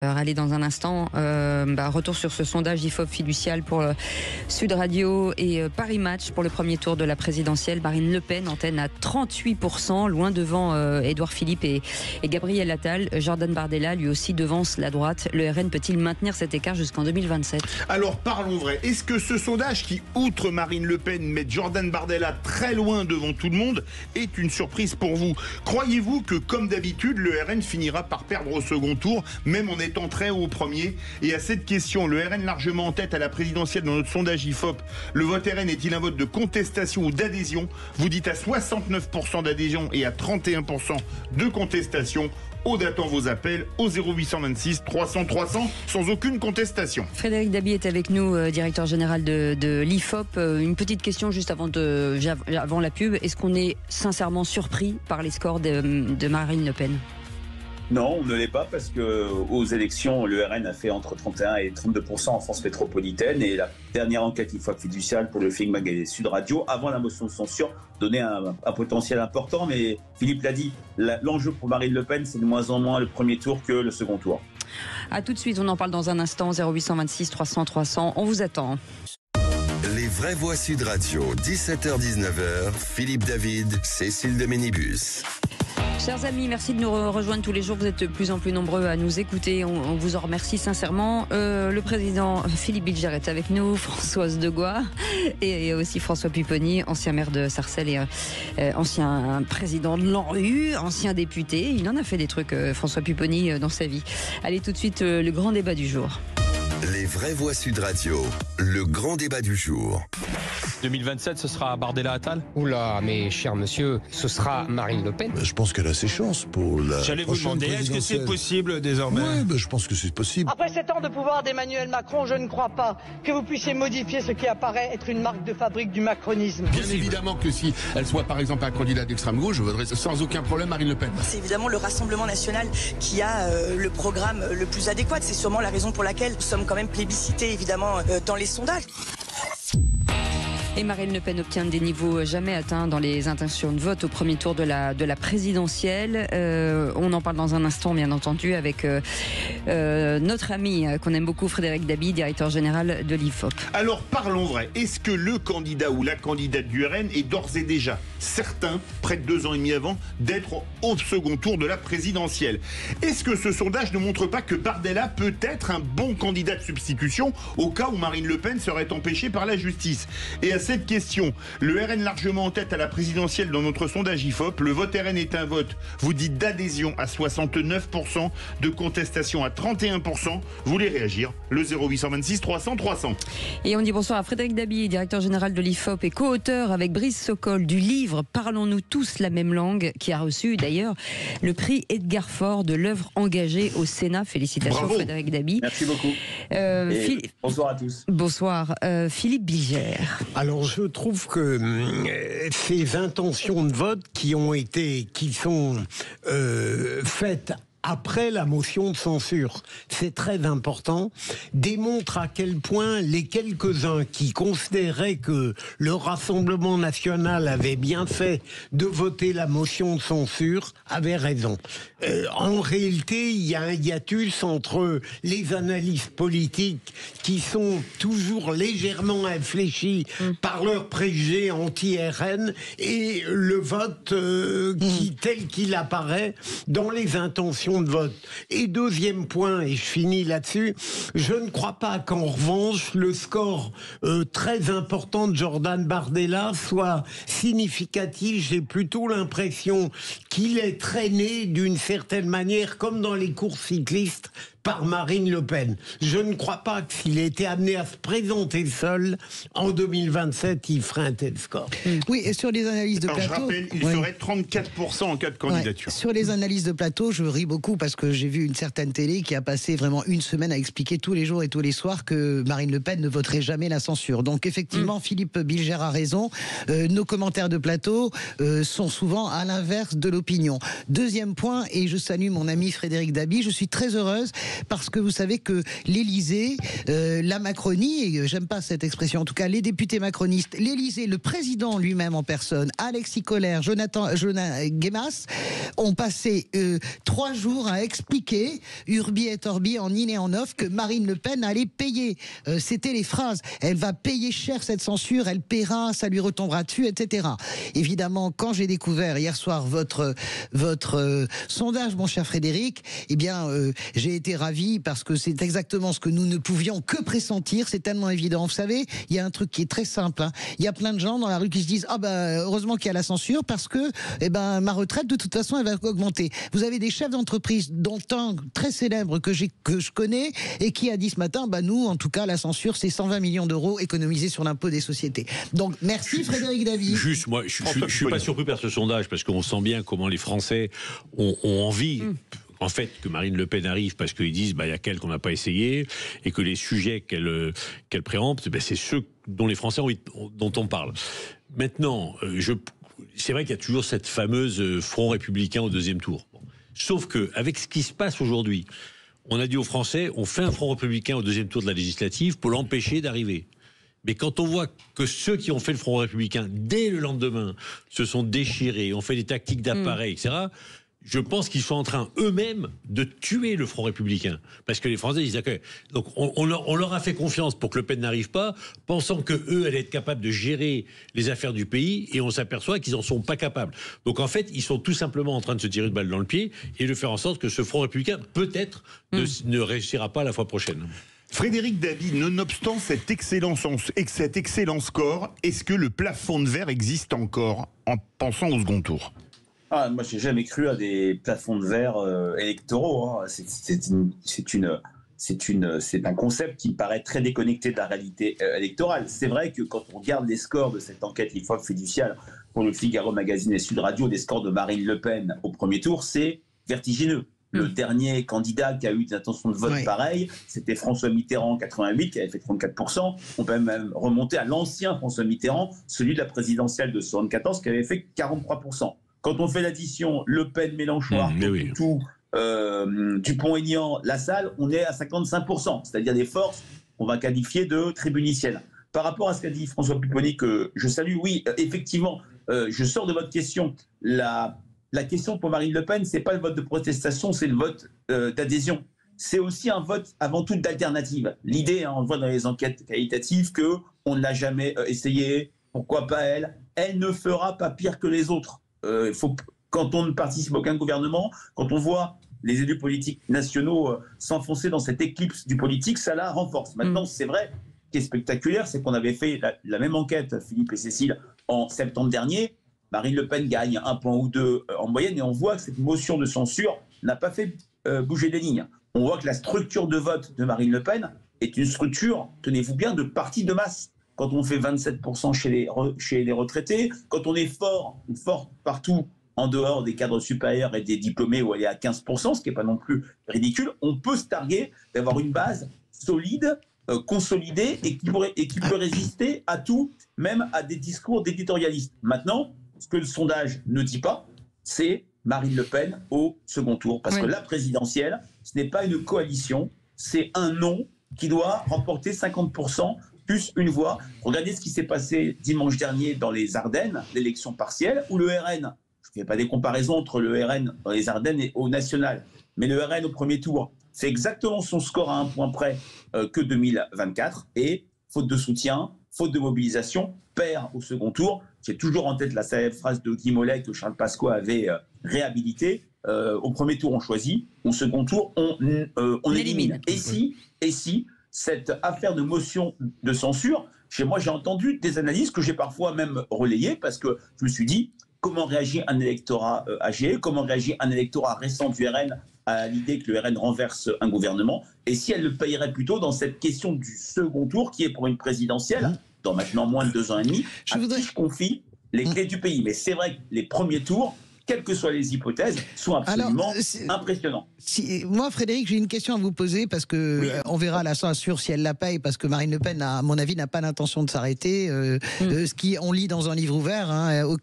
Allez, dans un instant, retour sur ce sondage IFOP fiducial pour Sud Radio et Paris Match pour le premier tour de la présidentielle. Marine Le Pen antenne à 38%, loin devant Édouard Philippe et Gabriel Attal. Jordan Bardella, lui aussi, devance la droite. Le RN peut-il maintenir cet écart jusqu'en 2027 ? Alors, parlons vrai. Est-ce que ce sondage qui, outre Marine Le Pen, met Jordan Bardella très loin devant tout le monde, est une surprise pour vous ? Croyez-vous que, comme d'habitude, le RN finira par perdre au second tour, même en étant très haut au premier? Et à cette question, le RN largement en tête à la présidentielle dans notre sondage IFOP, le vote RN est-il un vote de contestation ou d'adhésion? Vous dites à 69% d'adhésion et à 31% de contestation. Aude attend vos appels au 0826 300 300 sans aucune contestation. Frédéric Dabi est avec nous, directeur général de l'IFOP. Une petite question juste avant la pub. Est-ce qu'on est sincèrement surpris par les scores de Marine Le Pen ? Non, on ne l'est pas parce que aux élections, le RN a fait entre 31 et 32% en France métropolitaine, et la dernière enquête IFOP fiduciale pour le FIGMAG et Sud Radio, avant la motion de censure, donnait un potentiel important. Mais Philippe l'a dit, l'enjeu pour Marine Le Pen, c'est de moins en moins le premier tour que le second tour. A tout de suite, on en parle dans un instant. 0826 300 300, on vous attend. Les vraies voix Sud Radio, 17h-19h, Philippe David, Cécile de Ménibus. Chers amis, merci de nous rejoindre tous les jours. Vous êtes de plus en plus nombreux à nous écouter. On vous en remercie sincèrement. Le président Philippe Bilger est avec nous, Françoise Degois et aussi François Pupponi, ancien maire de Sarcelles et ancien président de l'ANRU, ancien député. Il en a fait des trucs, François Pupponi, dans sa vie. Allez, tout de suite, le grand débat du jour. Les vraies voix Sud Radio, le grand débat du jour. 2027, ce sera Bardella Attal ? Oula, mais cher monsieur, ce sera Marine Le Pen. Je pense qu'elle a ses chances pour la. J'allais vous demander, est-ce que c'est possible désormais ? Oui, je pense que c'est possible. Après 7 ans de pouvoir d'Emmanuel Macron, je ne crois pas que vous puissiez modifier ce qui apparaît être une marque de fabrique du macronisme. Bien évidemment que si elle soit par exemple un candidat d'extrême gauche, je voudrais sans aucun problème Marine Le Pen. C'est évidemment le Rassemblement national qui a le programme le plus adéquat. C'est sûrement la raison pour laquelle nous sommes quand même plébiscités évidemment dans les sondages. Et Marine Le Pen obtient des niveaux jamais atteints dans les intentions de vote au premier tour de la présidentielle. On en parle dans un instant, bien entendu, avec notre ami qu'on aime beaucoup, Frédéric Dabi, directeur général de l'IFOP. Alors parlons vrai. Est-ce que le candidat ou la candidate du RN est d'ores et déjà certain, près de 2 ans et demi avant, d'être au second tour de la présidentielle? Est-ce que ce sondage ne montre pas que Bardella peut être un bon candidat de substitution au cas où Marine Le Pen serait empêchée par la justice? Et à cette question, le RN largement en tête à la présidentielle dans notre sondage IFOP, le vote RN est un vote, vous dites, d'adhésion à 69%, de contestation à 31%. Vous voulez réagir? Le 0826 300 300. Et on dit bonsoir à Frédéric Dabi, directeur général de l'IFOP et co-auteur avec Brice Sokol du livre Parlons-nous tous la même langue, qui a reçu d'ailleurs le prix Edgar Faure de l'œuvre engagée au Sénat. Félicitations. Bravo. Frédéric Dabi. Merci beaucoup. Bonsoir à tous. Bonsoir. Philippe Bilger. Alors je trouve que ces intentions de vote qui sont faites après la motion de censure, c'est très important, démontre à quel point les quelques-uns qui considéraient que le Rassemblement national avait bien fait de voter la motion de censure avaient raison. En réalité, il y a un hiatus entre les analyses politiques qui sont toujours légèrement infléchies par leur préjugé anti-RN et le vote tel qu'il apparaît dans les intentions de vote. Et deuxième point, et je finis là-dessus, je ne crois pas qu'en revanche le score très important de Jordan Bardella soit significatif. J'ai plutôt l'impression qu'il est traîné d'une certaine manière, comme dans les courses cyclistes, par Marine Le Pen. Je ne crois pas que s'il était amené à se présenter seul, en 2027, il ferait un tel score. Oui, et sur les analyses de plateau... Je rappelle, il serait 34% en cas de candidature. Ouais. Sur les analyses de plateau, je ris beaucoup parce que j'ai vu une certaine télé qui a passé vraiment une semaine à expliquer tous les jours et tous les soirs que Marine Le Pen ne voterait jamais la censure. Donc effectivement, Philippe Bilger a raison. Nos commentaires de plateau sont souvent à l'inverse de l'opinion. Deuxième point, et je salue mon ami Frédéric Dabi, je suis très heureuse parce que vous savez que l'Élysée, la Macronie, et j'aime pas cette expression, en tout cas les députés macronistes, l'Élysée, le président lui-même en personne, Alexis Kohler, Jonathan Guémas, ont passé 3 jours à expliquer, urbi et orbi, en in et en off, que Marine Le Pen allait payer. C'était les phrases. Elle va payer cher cette censure, elle paiera, ça lui retombera dessus, etc. Évidemment, quand j'ai découvert hier soir votre sondage, mon cher Frédéric, eh bien, j'ai été ravi parce que c'est exactement ce que nous ne pouvions que pressentir. C'est tellement évident. Vous savez, il y a un truc qui est très simple. Hein. Il y a plein de gens dans la rue qui se disent « Ah ben, heureusement qu'il y a la censure parce que eh ben, ma retraite, de toute façon, elle va augmenter. » Vous avez des chefs d'entreprise, dont un très célèbre que je connais et qui a dit ce matin « Bah nous, en tout cas, la censure, c'est 120 millions d'euros économisés sur l'impôt des sociétés. » Donc, merci Frédéric David. Juste, moi, je suis pas surpris par ce sondage parce qu'on sent bien comment les Français ont envie. En fait, que Marine Le Pen arrive parce qu'ils disent il y a qu'elle qu'on n'a pas essayé et que les sujets qu'elle préempte, c'est ceux dont les Français dont on parle. Maintenant, c'est vrai qu'il y a toujours cette fameuse front républicain au deuxième tour. Bon. Sauf que avec ce qui se passe aujourd'hui, on a dit aux Français on fait un front républicain au deuxième tour de la législative pour l'empêcher d'arriver. Mais quand on voit que ceux qui ont fait le Front républicain, dès le lendemain, se sont déchirés, ont fait des tactiques d'appareil, etc., je pense qu'ils sont en train eux-mêmes de tuer le Front républicain. Parce que les Français disent d'accord. Donc on leur a fait confiance pour que Le Pen n'arrive pas, pensant qu'eux allaient être capables de gérer les affaires du pays, et on s'aperçoit qu'ils n'en sont pas capables. Donc en fait, ils sont tout simplement en train de se tirer une balle dans le pied et de faire en sorte que ce Front républicain, peut-être, ne réussira pas la fois prochaine. Frédéric David, nonobstant cet excellent score, est-ce que le plafond de verre existe encore en pensant au second tour ? Moi, j'ai jamais cru à des plafonds de verre électoraux. Hein. C'est un concept qui me paraît très déconnecté de la réalité électorale. C'est vrai que quand on regarde les scores de cette enquête IFOP fiduciale pour le Figaro Magazine et Sud Radio, des scores de Marine Le Pen au premier tour, c'est vertigineux. Le dernier candidat qui a eu des intentions de vote pareilles, c'était François Mitterrand en 88, qui avait fait 34%. On peut même remonter à l'ancien François Mitterrand, celui de la présidentielle de 74, qui avait fait 43%. Quand on fait l'addition Le Pen, Mélenchon, Dupont-Aignan, Lassalle, on est à 55%, c'est-à-dire des forces qu'on va qualifier de tribuniciennes. Par rapport à ce qu'a dit François Pupponi, que je salue, oui, effectivement, je sors de votre question. La question pour Marine Le Pen, c'est pas le vote de protestation, c'est le vote d'adhésion. C'est aussi un vote avant tout d'alternative. L'idée, on le voit dans les enquêtes qualitatives, qu'on ne l'a jamais essayé, pourquoi pas elle ? Elle ne fera pas pire que les autres. Quand on ne participe à aucun gouvernement, quand on voit les élus politiques nationaux s'enfoncer dans cette éclipse du politique, ça la renforce. Maintenant, c'est vrai, ce qui est spectaculaire, c'est qu'on avait fait la même enquête, Philippe et Cécile, en septembre dernier. Marine Le Pen gagne 1 point ou 2 en moyenne, et on voit que cette motion de censure n'a pas fait bouger les lignes. On voit que la structure de vote de Marine Le Pen est une structure, tenez-vous bien, de parti de masse. Quand on fait 27% chez les retraités, quand on est fort partout en dehors des cadres supérieurs et des diplômés où elle est à 15%, ce qui n'est pas non plus ridicule, on peut se targuer d'avoir une base solide, consolidée et qui peut résister à tout, même à des discours d'éditorialistes. Maintenant, ce que le sondage ne dit pas, c'est Marine Le Pen au second tour. Parce que la présidentielle, ce n'est pas une coalition, c'est un nom qui doit remporter 50%. Plus une voix. Regardez ce qui s'est passé dimanche dernier dans les Ardennes, l'élection partielle, où le RN, je ne fais pas des comparaisons entre le RN dans les Ardennes et au national, mais le RN au premier tour fait exactement son score à 1 point près que 2024, et faute de soutien, faute de mobilisation, perd au second tour. J'ai toujours en tête la célèbre phrase de Guy Mollet que Charles Pasqua avait réhabilitée. Au premier tour, on choisit, au second tour, on élimine. Et si cette affaire de motion de censure, chez moi, j'ai entendu des analyses que j'ai parfois même relayées, parce que je me suis dit, comment réagit un électorat âgé, comment réagit un électorat récent du RN à l'idée que le RN renverse un gouvernement, et si elle le payerait plutôt dans cette question du second tour, qui est pour une présidentielle, dans maintenant moins de 2 ans et demi, qui je confie les clés du pays. Mais c'est vrai que les premiers tours, quelles que soient les hypothèses, sont absolument impressionnants. Moi, Frédéric, j'ai une question à vous poser, parce que on verra la censure si elle la paye, parce que Marine Le Pen, à mon avis, n'a pas l'intention de s'arrêter. On lit dans un livre ouvert,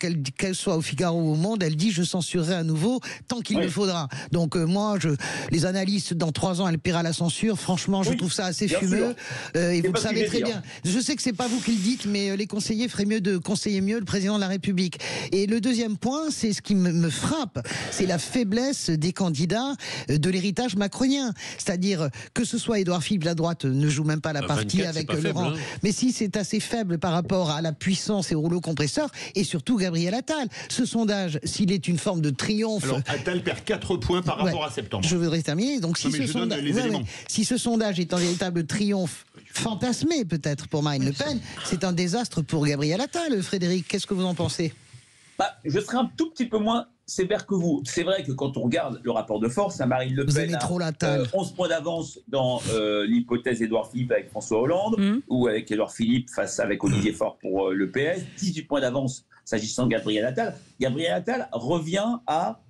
qu'elle soit au Figaro ou au Monde, elle dit « je censurerai à nouveau tant qu'il le faudra ». Donc les analystes, dans 3 ans, elle paiera la censure. Franchement, je trouve ça assez fumeux. Et vous le savez très bien. Je sais que c'est pas vous qui le dites, mais les conseillers feraient mieux de conseiller mieux le président de la République. Et le deuxième point, c'est ce qui me frappe, c'est la faiblesse des candidats de l'héritage macronien. C'est-à-dire que ce soit Édouard Philippe, la droite ne joue même pas la partie avec Laurent. Faible, mais si, c'est assez faible par rapport à la puissance et au rouleau compresseur, et surtout Gabriel Attal. Ce sondage, s'il est une forme de triomphe... Alors, Attal perd 4 points par rapport à septembre. Je voudrais terminer. Donc, si ce sondage est un véritable triomphe fantasmé, peut-être, pour Marine Le Pen, c'est un désastre pour Gabriel Attal. Frédéric, qu'est-ce que vous en pensez ? Je serai un tout petit peu moins sévère que vous. C'est vrai que quand on regarde le rapport de force, Marine Le Pen a 11 points d'avance dans l'hypothèse Édouard Philippe avec François Hollande, ou avec Édouard Philippe face avec Olivier Faure pour le PS, 18 points d'avance s'agissant de Gabriel Attal. Gabriel Attal revient à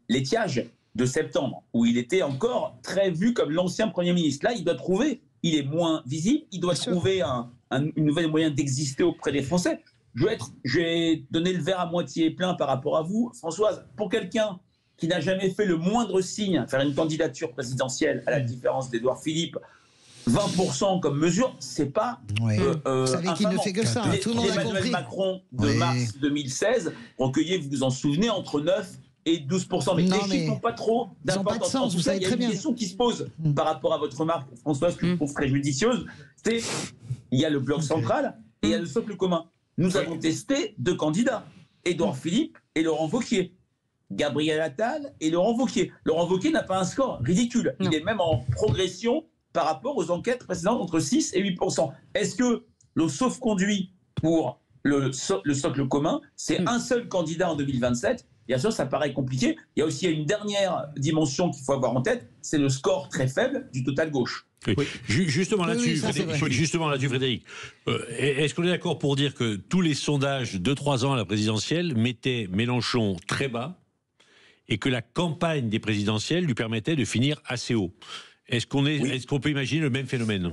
l'étiage de septembre, où il était encore très vu comme l'ancien Premier ministre. Là, il doit trouver, il est moins visible, il doit trouver un nouvel moyen d'exister auprès des Français. Je vais donner le verre à moitié plein par rapport à vous. Françoise, pour quelqu'un qui n'a jamais fait le moindre signe faire une candidature présidentielle, à la différence d'Édouard Philippe, 20% comme mesure, c'est pas vous savez qu'il ne fait que ça, tout le monde a compris. Emmanuel Macron de mars 2016 recueillait, vous vous en souvenez, entre 9 et 12%. Mais les chiffres n'ont pas trop d'importance. En tout cas, il y a une question qui se pose par rapport à votre remarque, Françoise, que je trouve très judicieuse. C'est il y a le bloc central et il y a le socle commun. Nous avons testé 2 candidats, Édouard Philippe et Laurent Wauquiez. Gabriel Attal et Laurent Wauquiez. Laurent Wauquiez n'a pas un score ridicule. Il est même en progression par rapport aux enquêtes précédentes, entre 6 et 8%. Est-ce que le sauf-conduit pour le socle commun, c'est un seul candidat en 2027 ? Bien sûr, ça paraît compliqué. Il y a aussi une dernière dimension qu'il faut avoir en tête, c'est le score très faible du total gauche. Justement là-dessus, Frédéric, est-ce qu'on est d'accord pour dire que tous les sondages de 3 ans à la présidentielle mettaient Mélenchon très bas et que la campagne des présidentielles lui permettait de finir assez haut ? Est-ce qu'on peut imaginer le même phénomène ?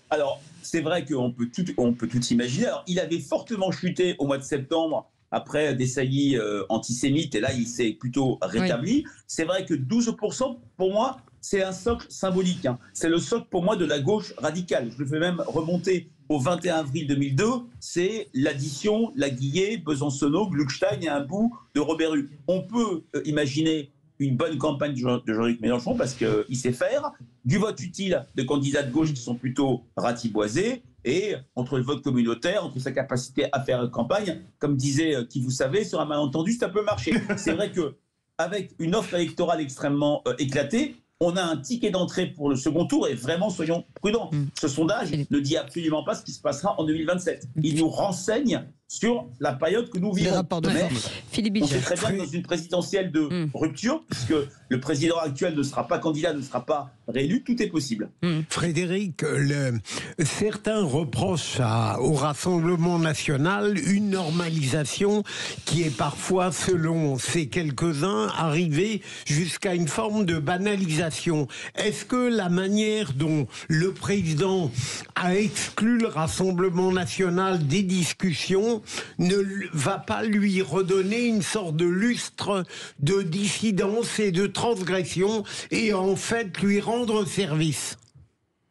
Alors, c'est vrai qu'on peut tout imaginer. Alors, il avait fortement chuté au mois de septembre après des saillies antisémites, et là, il s'est plutôt rétabli. C'est vrai que 12%, pour moi, c'est un socle symbolique. C'est le socle, pour moi, de la gauche radicale. Je le fais même remonter au 21 avril 2002. C'est l'addition, la Guillet, Besancenot, Gluckstein et un bout de Robert Hue. On peut imaginer une bonne campagne de Jean-Luc Mélenchon parce qu'il sait faire, du vote utile de candidats de gauche qui sont plutôt ratiboisés, et entre le vote communautaire, entre sa capacité à faire campagne, comme disait qui vous savez, sur un malentendu, ça peut marcher. C'est vrai qu'avec une offre électorale extrêmement éclatée, on a un ticket d'entrée pour le second tour, et vraiment, soyons prudents. Ce sondage ne dit absolument pas ce qui se passera en 2027. Il nous renseigne sur la période que nous vivons. Mais Philippe on sait très bien que dans une présidentielle de rupture, puisque le président actuel ne sera pas candidat, ne sera pas réélu, tout est possible. Frédéric, certains reprochent au Rassemblement national une normalisation qui est parfois, selon ces quelques-uns, arrivée jusqu'à une forme de banalisation. Est-ce que la manière dont le président a exclu le Rassemblement national des discussions ne va pas lui redonner une sorte de lustre de dissidence et de transgression, et en fait lui rendre service?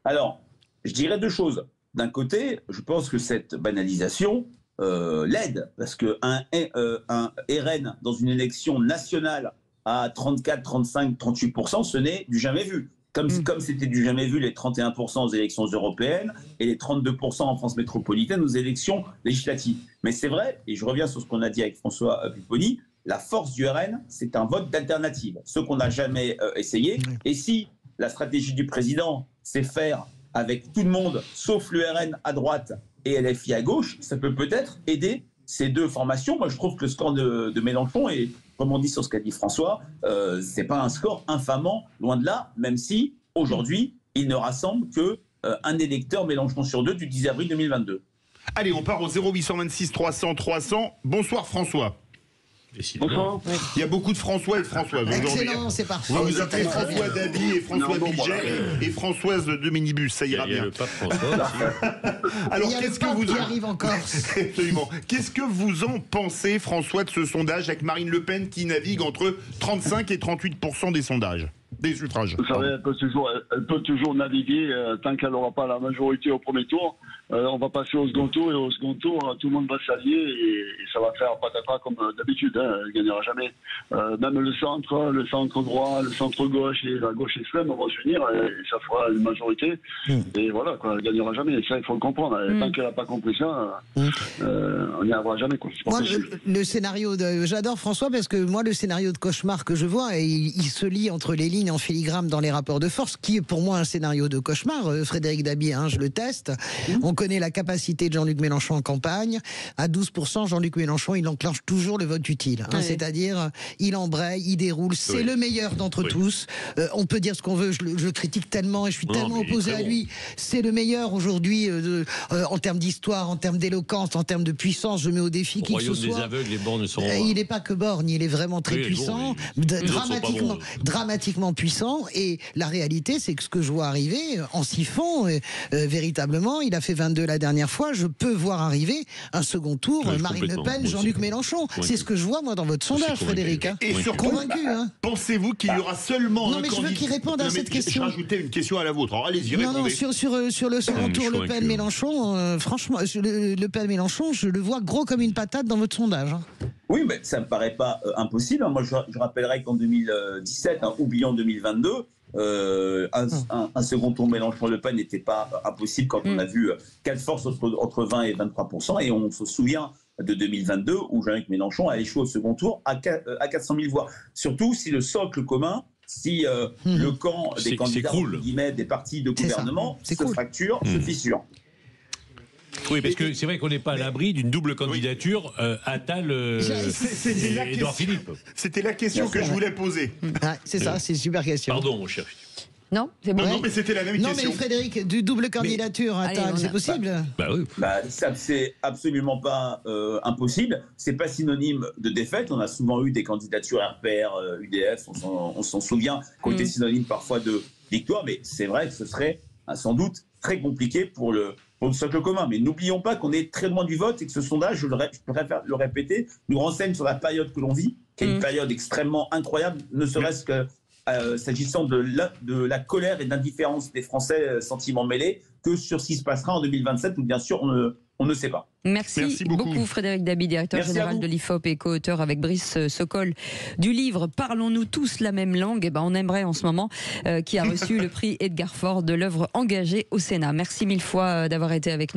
Alors, je dirais 2 choses. D'un côté, je pense que cette banalisation l'aide, parce qu'un RN dans une élection nationale à 34, 35, 38%, ce n'est du jamais vu. Comme c'était du jamais vu les 31% aux élections européennes et les 32% en France métropolitaine aux élections législatives. Mais c'est vrai, et je reviens sur ce qu'on a dit avec François Pupponi, la force du RN, c'est un vote d'alternative, ce qu'on n'a jamais essayé. Et si la stratégie du président, c'est faire avec tout le monde, sauf le RN à droite et LFI à gauche, ça peut peut-être aider ces 2 formations. Moi, je trouve que le score de Mélenchon, et comme on dit sur ce qu'a dit François, c'est pas un score infamant, loin de là, même si, aujourd'hui, il ne rassemble que un électeur Mélenchon sur 2 du 10 avril 2022. Allez, on part au 0826 300 300. Bonsoir François. Bonsoir. Il y a beaucoup de François et de Françoises aujourd'hui. Excellent, c'est parfait. On va vous appeler François Dabi et François Bilger et Françoise de Minibus, ça ira bien. Le pape François. Alors, Il y a qu'est-ce le que vous pape qui arrive en Corse. Absolument. Qu'est-ce que vous en pensez, François, de ce sondage avec Marine Le Pen qui navigue entre 35 et 38% des sondages, des suffrages? Vous savez, elle peut toujours naviguer tant qu'elle n'aura pas la majorité au premier tour. On va passer au second tour et au second tour, tout le monde va s'allier et ça va faire patata comme d'habitude. Elle ne gagnera jamais. Même le centre droit, le centre gauche et la gauche extrême vont s'unir et ça fera une majorité. Et voilà, quoi, elle ne gagnera jamais. Et ça, il faut le comprendre. Tant qu'elle n'a pas compris ça, on n'y arrivera jamais. Quoi. Moi, le scénario j'adore François parce que moi, le scénario de cauchemar que je vois, il se lit entre les lignes en filigrane dans les rapports de force, qui est pour moi un scénario de cauchemar. Frédéric Dabi, je le teste. On connaît la capacité de Jean-Luc Mélenchon en campagne. À 12%, Jean-Luc Mélenchon, il enclenche toujours le vote utile. C'est-à-dire, il embraye, il déroule. C'est le meilleur d'entre tous. On peut dire ce qu'on veut. Je critique tellement et je suis tellement opposé à lui. C'est le meilleur aujourd'hui en termes d'histoire, en termes d'éloquence, en termes de puissance. Je mets au défi qui que ce soit. Des aveugles, les bornes sont. Il n'est pas que borgne, il est vraiment très puissant, dramatiquement puissant. Et la réalité, c'est que ce que je vois arriver en siphon, véritablement, il a fait 22 la dernière fois. Je peux voir arriver un second tour, Marine Le Pen, Jean-Luc Mélenchon. C'est ce que je vois, moi, dans votre sondage, Frédéric. Et surtout, convaincu. Pensez-vous qu'il y aura seulement Non, mais je veux qu'il réponde à cette question. Je rajoutais une question à la vôtre. Alors, allez-y, répondez. Non, sur le second tour, Le Pen-Mélenchon, franchement, Le Pen-Mélenchon, je le vois gros comme une patate dans votre sondage. Oui, mais ça ne me paraît pas impossible. Moi, je rappellerai qu'en 2017, oublions 2022, un second tour Mélenchon-Le Pen n'était pas impossible quand on a vu quelle force entre 20 et 23%. Et on se souvient de 2022 où Jean-Luc Mélenchon a échoué au second tour à 400 000 voix. Surtout si le socle commun, si le camp des candidats, des partis de gouvernement se fracture, se fissure. Oui, parce que c'est vrai qu'on n'est pas à l'abri d'une double candidature Attal et Édouard Philippe. C'était la question que je voulais poser. C'est ça, c'est une super question. Pardon, mon cher. Non, c'est bon. Non, mais c'était la même question. Non, mais Frédéric, du double candidature Attal, c'est possible? Ça, c'est absolument pas impossible. C'est pas synonyme de défaite. On a souvent eu des candidatures RPR, UDF, on s'en souvient, qui ont été synonymes parfois de victoire, mais c'est vrai que ce serait sans doute très compliqué pour le socle commun. Mais n'oublions pas qu'on est très loin du vote et que ce sondage, je préfère le répéter, nous renseigne sur la période que l'on vit, qui est une période extrêmement incroyable, ne serait-ce que s'agissant de la colère et de l'indifférence des Français, sentiments mêlés, que sur ce qui se passera en 2027, où bien sûr on ne sait pas. Merci beaucoup Frédéric Dabi, directeur général de l'IFOP et co-auteur avec Brice Sokol du livre Parlons-nous tous la même langue. On aimerait en ce moment, qui a reçu le prix Edgar Faure de l'œuvre engagée au Sénat. Merci mille fois d'avoir été avec nous.